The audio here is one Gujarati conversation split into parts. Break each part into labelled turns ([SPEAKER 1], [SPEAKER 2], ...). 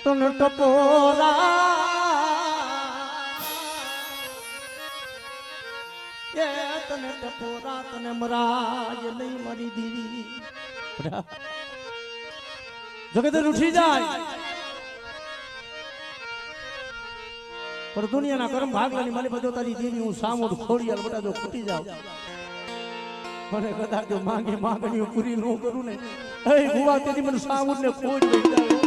[SPEAKER 1] તને ટપોરા એ તને ટપોરા તને મરાજ નહીં મારી દીવી જગત ઉઠી જાય પણ દુનિયાના કર્મ ભાગલાની મને બધો તારી દેવી હું સામું ખોડિયાલ બધા જો ખૂટી જાવ મને કદાચ જો માંગે માંગણીઓ પૂરી ન કરું ને એ ભુવા તેથી મને સામું ને ખોડ લઈ જાય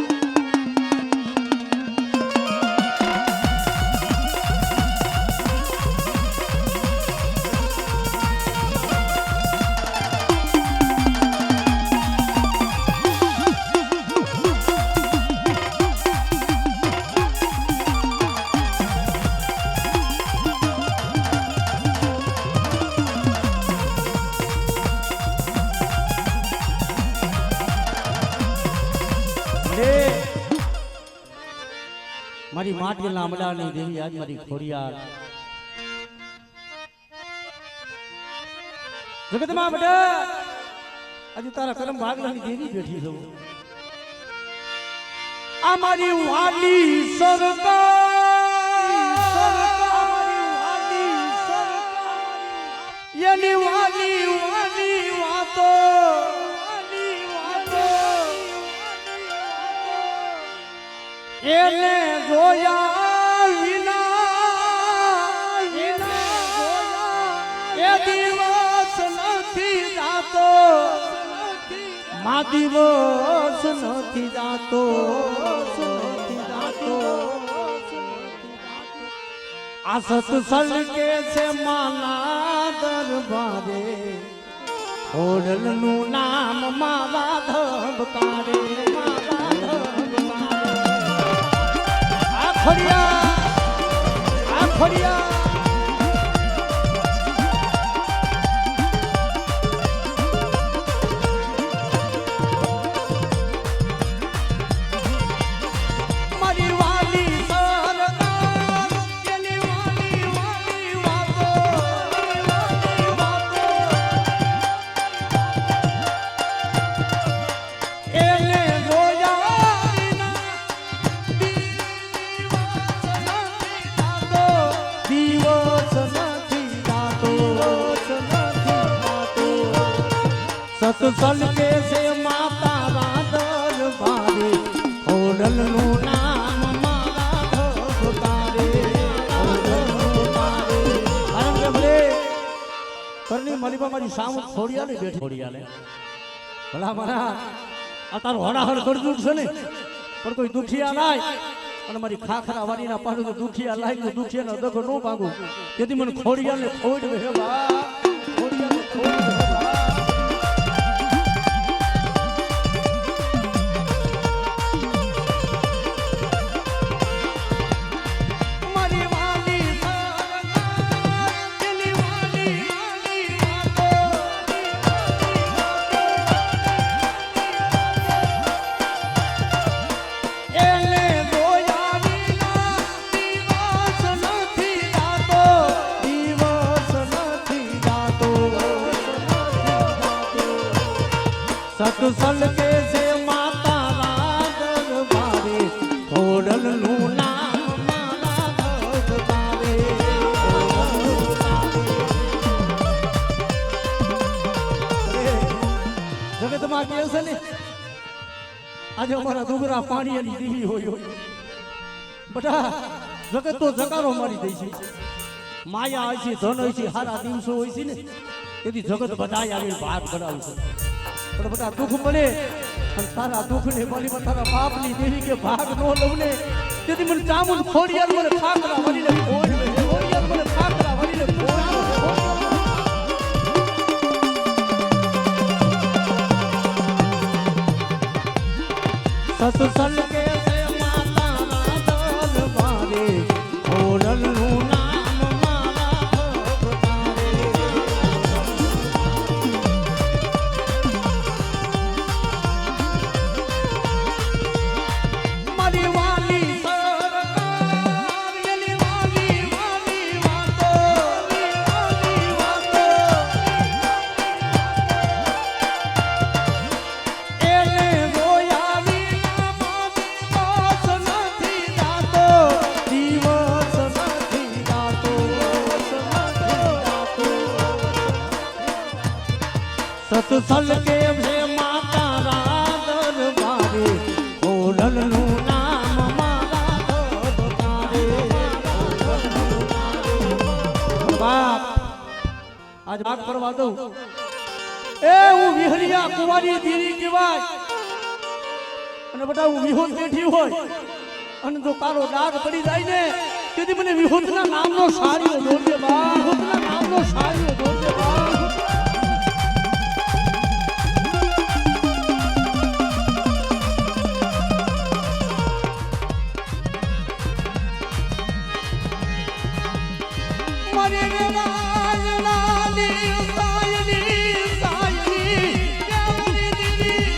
[SPEAKER 1] મારી માટી લાંબડાની દેવી આજ મારી ખોડિયાર જગતમાં બેટા આજે તારા કરમ ભાગલાની દેવી બેઠી છો આ મારી વાલી સરકાર એની વાલી વાલી વાતો એને જોયા વિના એ દિવસ નથી જાતો મા દિવસ નથી જાતો આ સત્સંગ કે છે માના દરબારે ઓડલનું નામ મારા ધબકારે ખોડિયા ખોડિયા મારી વાલી સરકાર એની વાલી વાલી વાતો એને સત્સંગ કે છે માતા રાધર ભારે ઓડલનું નામ મારા ધબકારે કરની મલીબા મારી સામું ખોડિયાલે બેઠી ખોડિયાલે ભલા મારા આ તારું હડાહડ કરજું છે ને પણ કોઈ દુખિયા લાય અને મારી ખાખરા વાળીના પાડું તો દુખિયા લાય તો દુખિયાનો દગો ન ભાગું તેથી મને ખોડિયાલે ખોડ હે બા ખોડિયાલે ખોડ સત્સંગ કે છે માતા રાધર ભારે ઓડલનું નામ મારા ધબકારે જગતમાં કે છે ને આજે અમારા ડુંગરા પાણીની દીવી હોય બટા જગત તો જકારો મારી દઈ છે માયા હોય છે ધન હોય છે સારા દિવસો હોય છે ને તેથી જગત બધા આવી ભાગ કરાવશે પણ બધા દુઃખ મળે અને તારા દુઃખ ને બોલી તારા બાપ ની દેવી કે ભાગ નો લઉં ને તેથી મને ચામુંડ ખોડિયાર મને ખાકરા વળીને ખોડ ખોડિયાર મને ખાકરા વળીને સત્સંગ કે છે માતા રાધર ભારે ઓડલનું નામ મારા ધબકારે મારી વાલી સરકાર એની વાલી વાલી વાતો એને જોયા વિના સત્સલ કે છે માતા રાદર બારે ઓરલનું નામ મારા તારે બાપ આજ વાત કરવા દઉં એ હું વિહરિયા કુંવારી દીરી કહેવાય અને બટા હું વિહોત બેઠી હોય અને જો કારો ડાઘ પડી જાય ને તેથી મને વિહોતના નામનો સારીઓ દોરજે બા વિહોતના નામનો સારીઓ દોરજે બા મારે રાયનાની સાયની સાયની કેવલી દીદી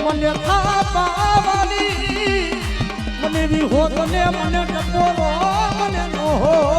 [SPEAKER 1] મને થાપાવાલી મને વિહોત ને મને ટકોરો મને નોહો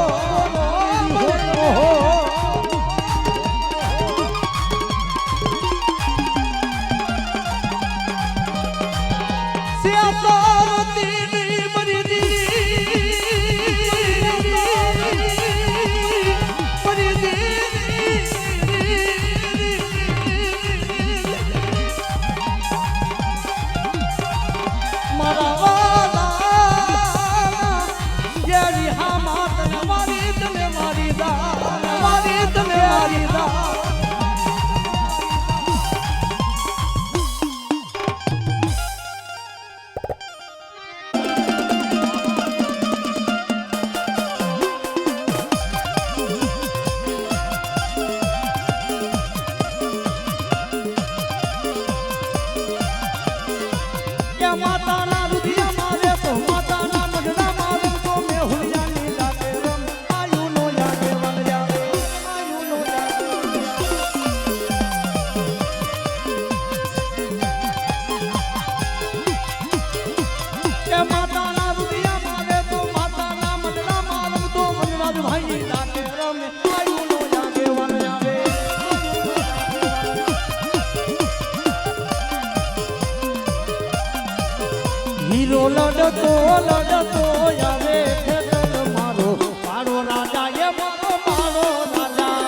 [SPEAKER 1] હીરો લડતો લડતો આવે ખેતર મારો મારો રાજા એ મારો મારો રાજા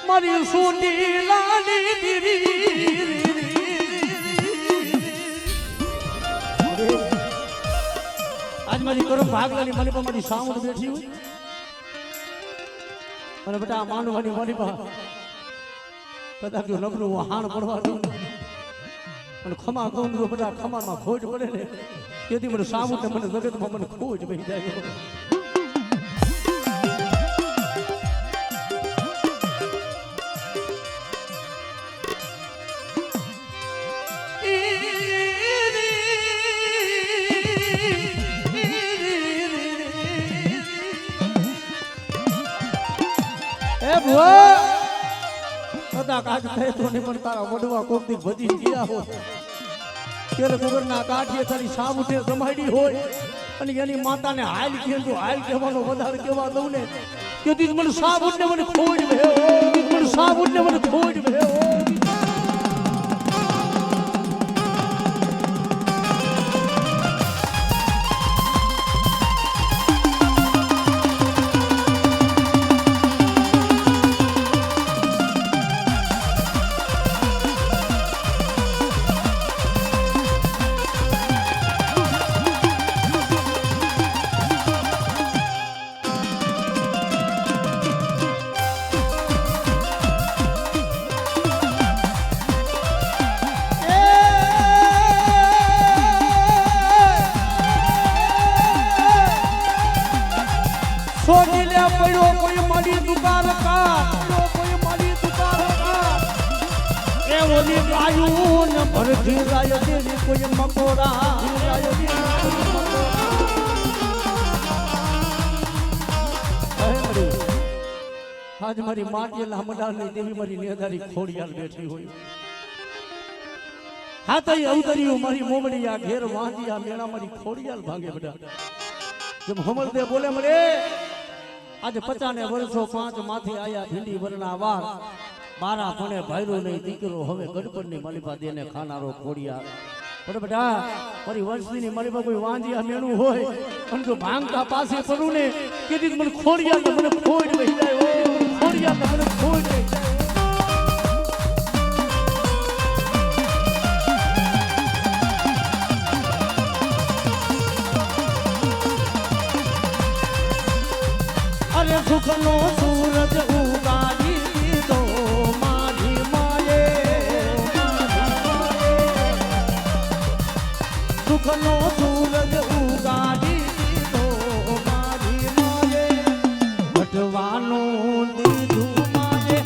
[SPEAKER 1] મારી સુની લાલી દીરી આજ મારી કરમ ભાગલાની મારી પર મારી સામું બેઠી હોય અને બેટા માનવાની મારી પર કદાચ જો નબળું હાણ પડવા દઉં અને ખમા કહું તો બેટા ખમામાં ખોટ પડે ને તેથી મને સામું ને મને જગતમાં મને ખોજ બેસી જાય કાજ થાય તો પણ તારા વડવા કોક દી ભજી ગયા હો ત્યારે કુબરના કાઠીએ તારી સાબુટે જમાડી હોય અને એની માતાને હાલ કહેજો હાલ કહેવાનો વધારે કહેવા દઉં ને કે મને સાબુટને મને ખોજ ભેઓ મને સાબુટને મને ખોજ ભેઓ પડ્યો કોઈ મારી દુકાન કા કોઈ મારી દુકાન કા એવો બધી ગાયું ને ભરખી રાય દેવી કોઈ મકોડા રાય દેવી આજ મારી માટી લાંબડાની દેવી મારી નેદારી ખોડિયાલ બેઠી હોય હા તો અવતર્યું મારી મોમડી આ ઘેર વાંધી આ મેળા મારી ખોડિયાલ ભાંગે બધા જેમ હમલદે બોલે મરે આજે 50 વર્ષો 5 માથે આયા ભીંડી વરના વાર મારા ભણે ભાઈરો નહીં દીકરો હવે ગણપતની માલિપા દેને ખાનારો ખોડિયાલ પણ બેટા મારી વંશની માલિપા કોઈ વાંધી આ મેણું હોય અને જો ભાંગતા પાસે પડું ને કીધી મને ખોડિયાલ મને ખોડ લઈ જાય ખોડિયાલ મને ખોડ લઈ જાય અરે સુખનો સૂરજ ઉગાડી દીધો મારી માએ સુખનો સૂરજ ઉગાડી દીધો મારી માએ વટવાનું દીધું માએ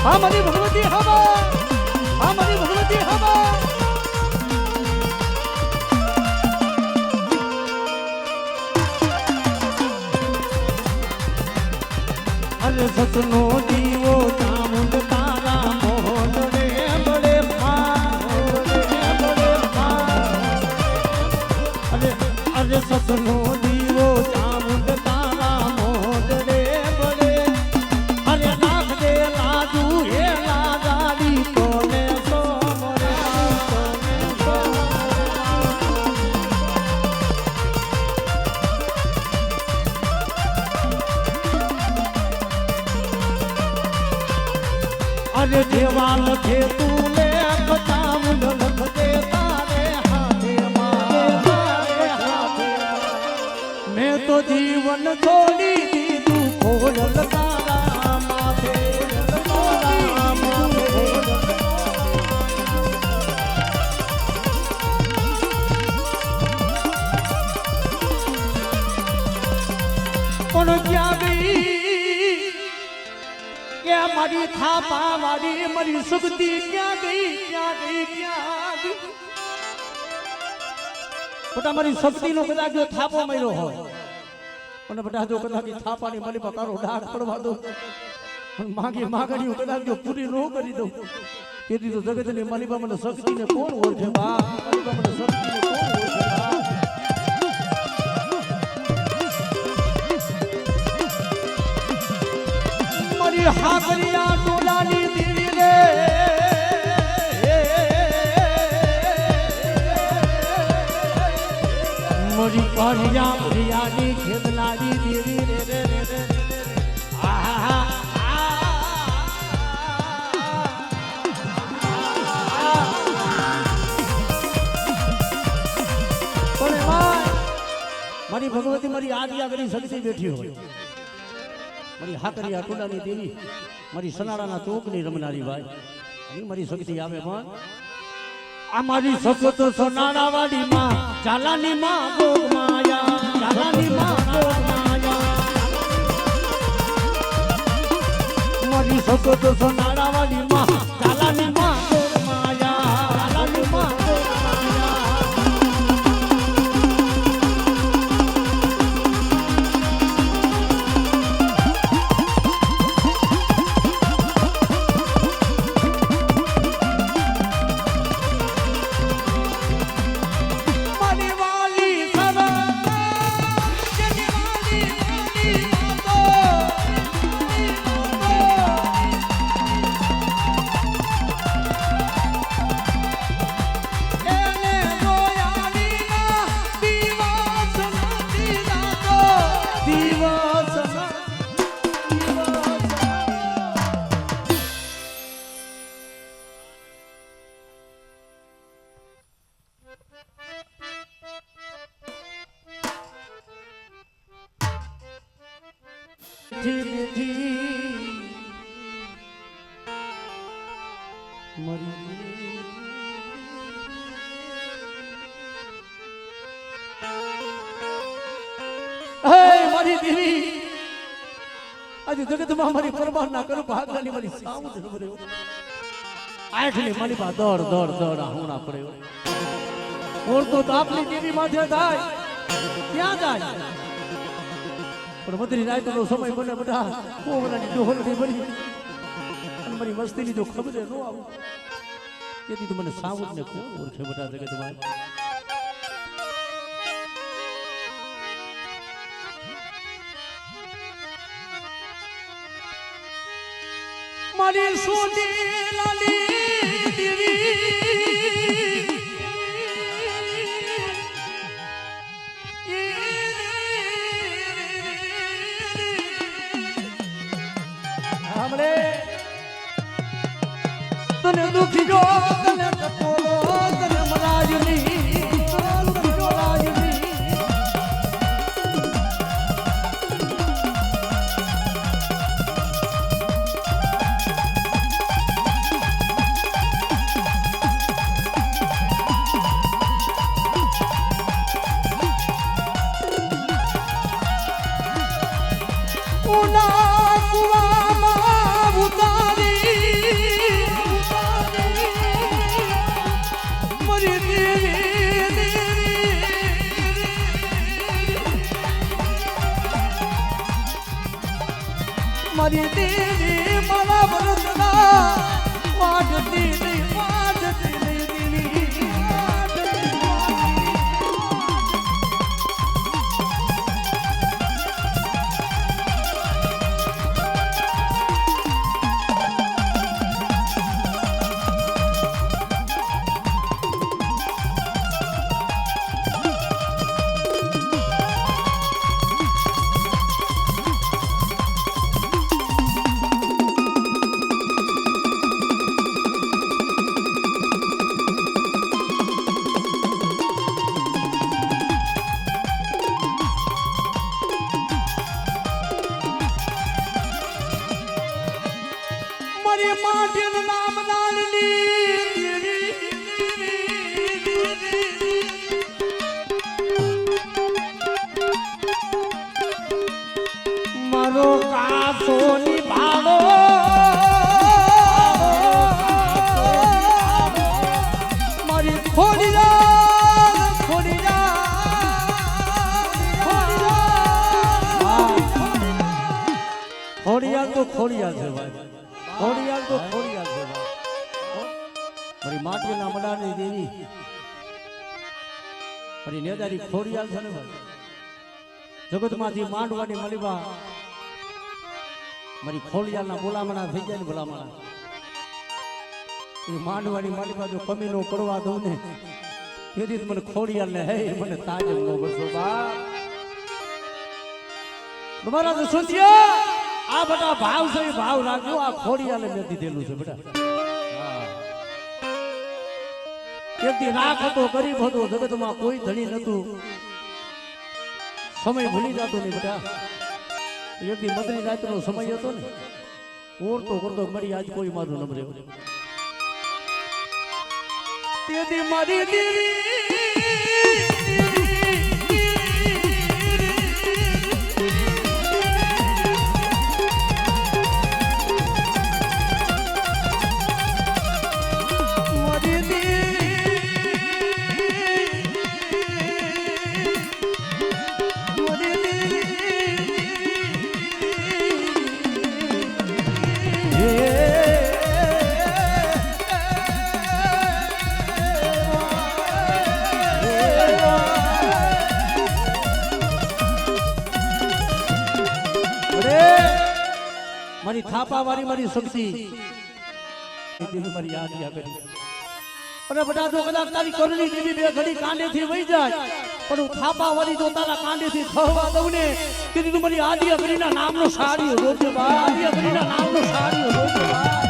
[SPEAKER 1] हमारी भगवती हमारी भगवती अरे सतनो दीवो चामुंड तारा मोहन रे बड़े अरे सतनो दीवो चामुंड तारा मोहन रे बड़े अरे लाख दे लाजू हे लाजारी तोने सोमरे अरे देवाल थे तूने चामुंड लख दे तारे हाथे मारे हाथे मैं तो जीवन छोड़ी दी तू खोल तारा माथे પણ ક્યાં ગઈ કે મારી થાપા વાળી મારી સુગતી ક્યાં ગઈ બેટા મારી શક્તિ નો કદાચ જો થાપો માર્યો હોય અને બેટા જો કદાચ થાપાની મારી પકારો ડાળ પડવા દો માગી માગણીઓ કદાચ જો પૂરી ન કરી દઉં તેથી તો જગતની માલિકા મને શક્તિને કોણ ઓળખે બા માલિકા મને શક્તિને કોણ ઓળખે બા મારી હાકરિયા ટોલાની દેવી રે મારી પારિયા પ્રિયાની ખેતલાની દેવી રે રે રે રે મારી ભગવતી મારી આદિયા કરી શક્તિ બેઠી હોય મારી હાકરિયા ટોલાની દેવી મારી સનાડાના ચોકની રમનારી ભાઈ અને મારી શક્તિ આવે પણ આ મારી સખત સનાડા વાળી માં ચાલાની માં ભોગ માયા ચાલાની માં ભોગ માયા મારી સખત સનાડા વાળી માં ચાલાની માં ભોગ માયા ચાલાની માં ભોગ બેઠી બેઠી મરી હે મારી દેવી આજે જગતમાં મારી પરવાર ના કરું ભાગવાની મારી સાઉન્ડ નબળ્યો આખલી મારી પા દોડ દોડ દોડ હુણા પડ્યો ઓર તો આપની દેવી માથે થાય ક્યાં જાય પણ મધરી રાતનો સમય બને બધા કોવરાની ડોહલની બની અને મારી મસ્તીની જો ખબર ન આવું તેથી તો મને સાઉન્ડ ને કોણ ઓળખે બધા જગતમાં મારી સોની લાલી દેવી हमरे तने दुखी जो तने कटोरो तने मराजनी तने दुखी जो राजनी उना कुआमा उतारी मरी देवी मरी देवी मारा बरसना वाटती देवी મારી માટીનું નામ નાનલી મારો કાસો નિભાડો મારી ખોડિયાર તો ખોડિયાર છે ભાઈ ખોડિયાર તો ખોડિયાર છે મારી માટીના મડાની દેવી મારી નેદારી ખોડિયાર છે ને ભાઈ જગતમાંથી માંડવાની મલીબા મારી ખોડિયારના બોલામણા થઈ જાય ને બોલામણા એ માંડવાની મલીબા જો કમી નો કરવા દઉં ને તેથી મને ખોડિયાર ને હે મને તાજ નો બસો બા તમારા તો સોચ્યા આ બધા ભાવ છે ભાવ રાખજો આ ખોડિયાલે મેં દીધેલું છે બેટા એકથી રાખ હતો ગરીબ હતો જગતમાં કોઈ ધણી નતું સમય ભૂલી જતો નહીં બેટા એકથી મદની રાતનો સમય હતો ને ઓરતો કરતો મરી આજ કોઈ મારું નબળે તેથી મારી દેવી મારી થાપા વાળી મારી શક્તિ મારી યાદ કરી અને બધા જો કદાચ તારી કરણી દેવી બે ઘડી કાંડેથી વહી જાય પણ હું થાપા વાળી જો તારા કાંડેથી થવા દઉં ને કે તું મારી આદિ અગ્નિના નામનો સાડીઓ રોજે બા આદિ અગ્નિના નામનો સાડીઓ રોજે બા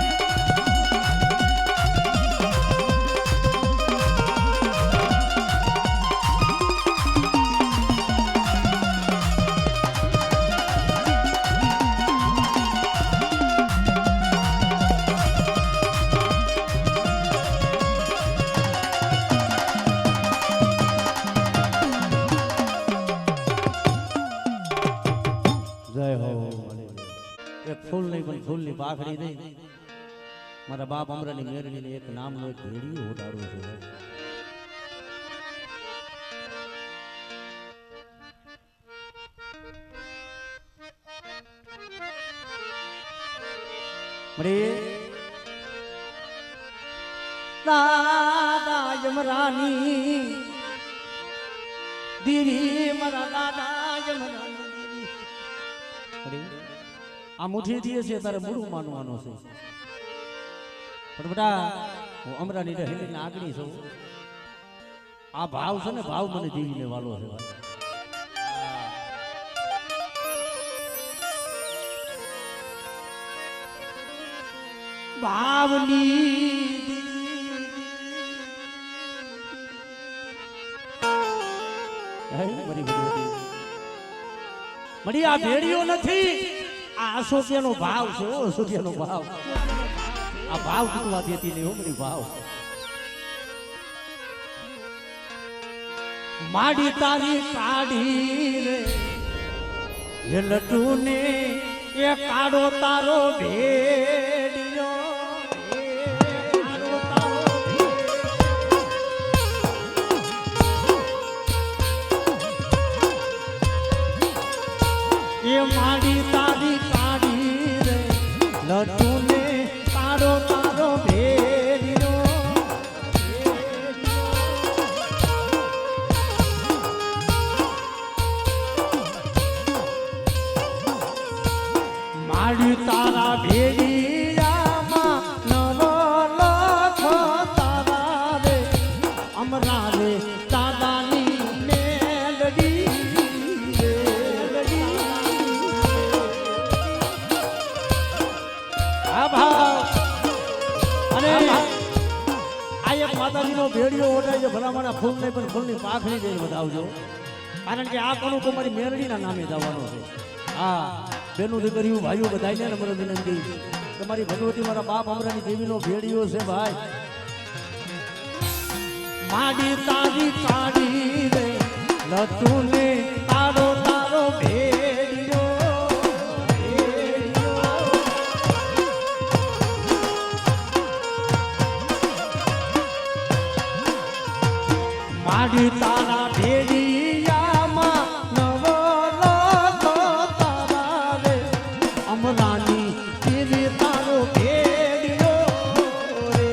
[SPEAKER 1] એક ફૂલ નહીં પણ ફૂલની પાખડી નહીં મારા બાપ અમરાની મેરડીને એક નામનો એક ભેડિયો ઉડાડો છે દાદા યમરાની દીવી મારા દાદા યમરાની દીવી આ મુઠ્ઠી દીએ છે તારે મૂળું માનવાનો છે પણ બેટા હું અમરાની રહેલી આગળી છું આ ભાવ છે ને ભાવ મને દીવીને વાલો છે ભાવની મળી આ ભેડિયો નથી આ અશોકિયાનો ભાવ છે અશોકિયાનો ભાવ આ ભાવ કુટવા દેતી નહીં મળી ભાવ માડી તારી કાઢી રે એ લટુને એ કાઢો તારો ભેડિયો એ માડી તારી કાઢી રે લટુને તારો તારો ભેડિયો માડી તારા ભેડિયામાં નવો લખો તારા રે અમરા રે દાદાની મેલડી માતાજીનો ભેડિયો ઓઢાય છે ભલામણા ફૂલ નહીં પણ ફૂલની પાખડી જઈને વધાવજો કારણ કે આ કણું તમારી મેરડીના નામે જવાનો છે હા બેનું દીકરીઓ ભાઈઓ બધાને નમ્ર વિનંતી તમારી ભગવતી મારા બાપ અમરાની દેવીનો ભેડિયો છે ભાઈ માડી તારી કાઢી રે લતુને તારો તારો ભેડિયો માડી તારા ભેડિયામાં નવો લખો તારા રે અમરાની તેરી તારો ભેડિયો રે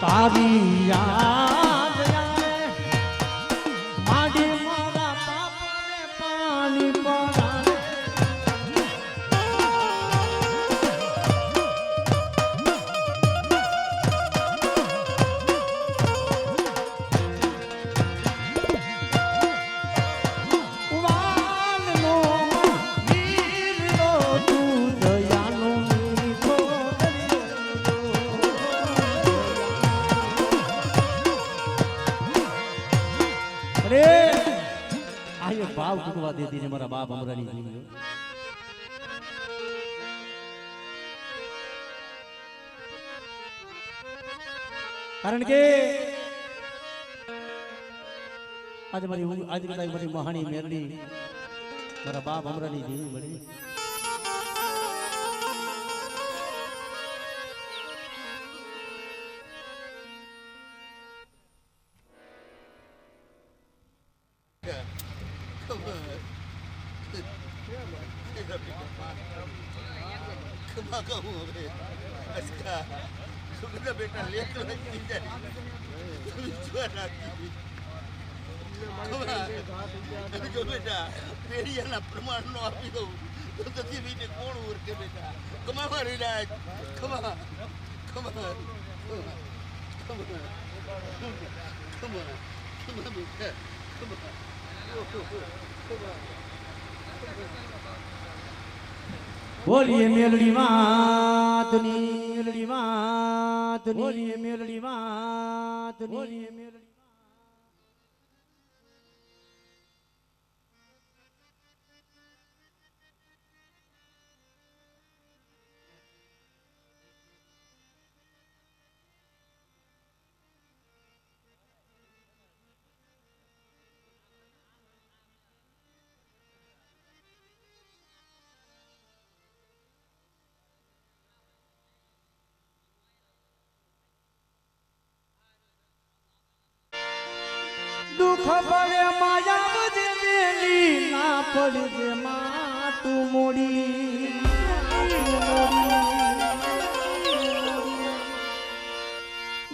[SPEAKER 1] તારી યાદ આવે માડી મારા બાપને પાણી પડાવે વાલનો વીરનો તું દયાનો મીઠો ભાવ તૂટવા દેતી ને મારા બાપ અમરાની દેવી. કારણ કે આજે કદાચ મારી મહાણી મેરડી મારા બાપ અમરાની દેવી મળી.
[SPEAKER 2] બેટા લેખ જો બેટા પેઢીના પ્રમાણ નો આપી દઉં તો તેથી બીજે કોણ ઉરકે બેટા. કમા મારી રાજ ખમા ખમા ખમા ખમા બેટા ખમા.
[SPEAKER 1] બોલીએ મેલડી માતની મેલડી માતની બોલીએ મેલડી માતની બોલીએ મેલડી. દુઃખ પડે માયા બજે મેલી ના પડજે માતું મોડી.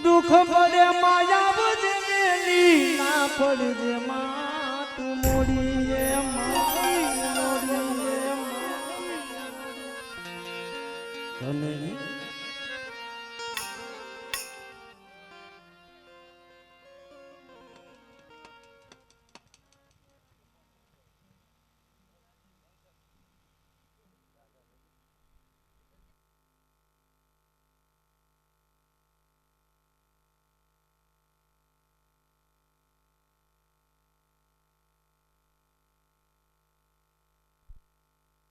[SPEAKER 1] દુઃખ પડે માયા બજે મેલી ના પડજે મા